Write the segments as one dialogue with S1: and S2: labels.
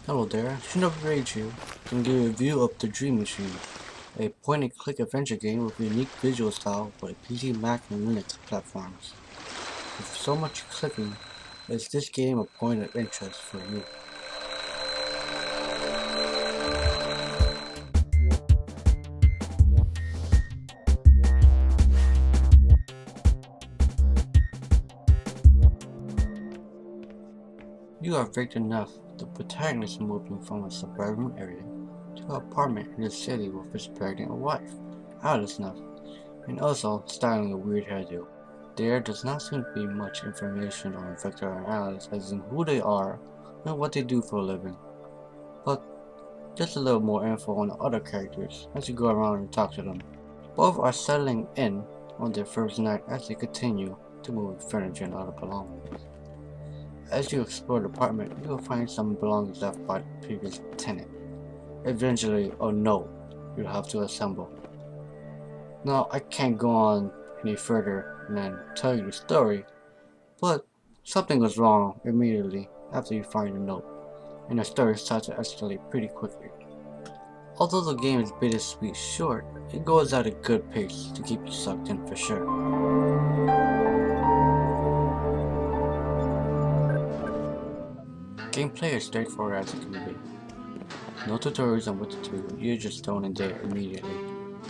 S1: Hello there, Shinobu can give you a view of the Dream Machine, a point-and-click adventure game with a unique visual style for the PC, Mac, and Linux platforms. With so much clicking, is this game a point of interest for you? You are right enough. The protagonist is moving from a suburban area to an apartment in the city with his pregnant wife, Alice Snuff, and also styling a weird hairdo. There does not seem to be much information on Victor and Alice as in who they are and what they do for a living, but just a little more info on the other characters as you go around and talk to them. Both are settling in on their first night as they continue to move furniture and other belongings. As you explore the apartment, you will find some belongings left by the previous tenant. Eventually, a note you'll have to assemble. Now, I can't go on any further and then tell you the story, but something goes wrong immediately after you find the note, and the story starts to escalate pretty quickly. Although the game is bittersweet short, it goes at a good pace to keep you sucked in for sure. Gameplay is straightforward as it can be. No tutorials on what to do, you're just thrown in there immediately,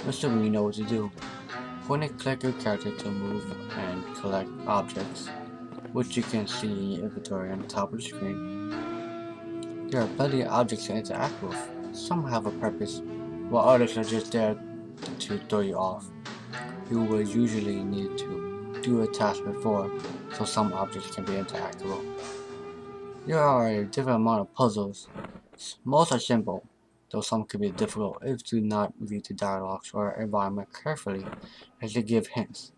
S1: assuming you know what to do. Point and click your character to move and collect objects, which you can see in your inventory on the top of the screen. There are plenty of objects to interact with. Some have a purpose, while others are just there to throw you off. You will usually need to do a task before, so some objects can be interactable. There are a different amount of puzzles. Most are simple, though some can be difficult if you do not read the dialogues or environment carefully as they give hints.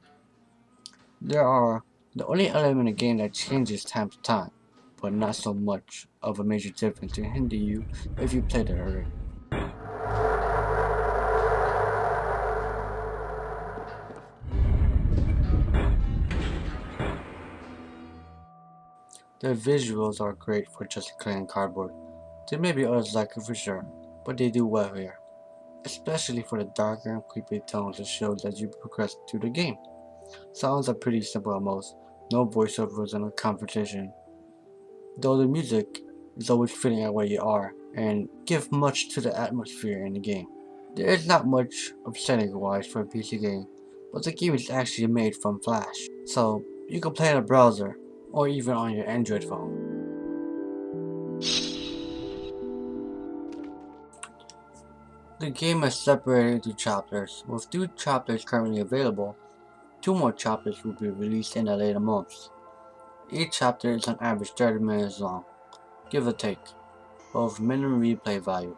S1: There are the only element in the game that changes time to time, but not so much of a major difference to hinder you if you played it already. The visuals are great for just clean cardboard. There may be others like it for sure, but they do well here, especially for the darker and creepy tones that show that you progress through the game. Sounds are pretty simple at most, no voiceovers and a conversation, though the music is always fitting at where you are and give much to the atmosphere in the game. There is not much of setting wise for a PC game, but the game is actually made from Flash, so you can play in a browser or even on your Android phone. The game is separated into chapters, with 2 chapters currently available. 2 more chapters will be released in the later months. Each chapter is on average 30 minutes long, give or take, with minimum replay value.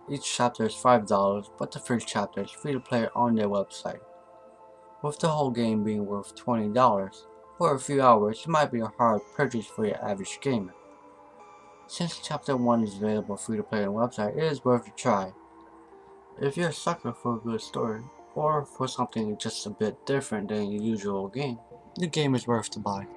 S1: Each chapter is $5, but the first chapter is free to play on their website. With the whole game being worth $20, for a few hours it might be a hard purchase for your average gamer. Since chapter 1 is available free to play on the website, it is worth a try. If you're a sucker for a good story, or for something just a bit different than your usual game, the game is worth to buy.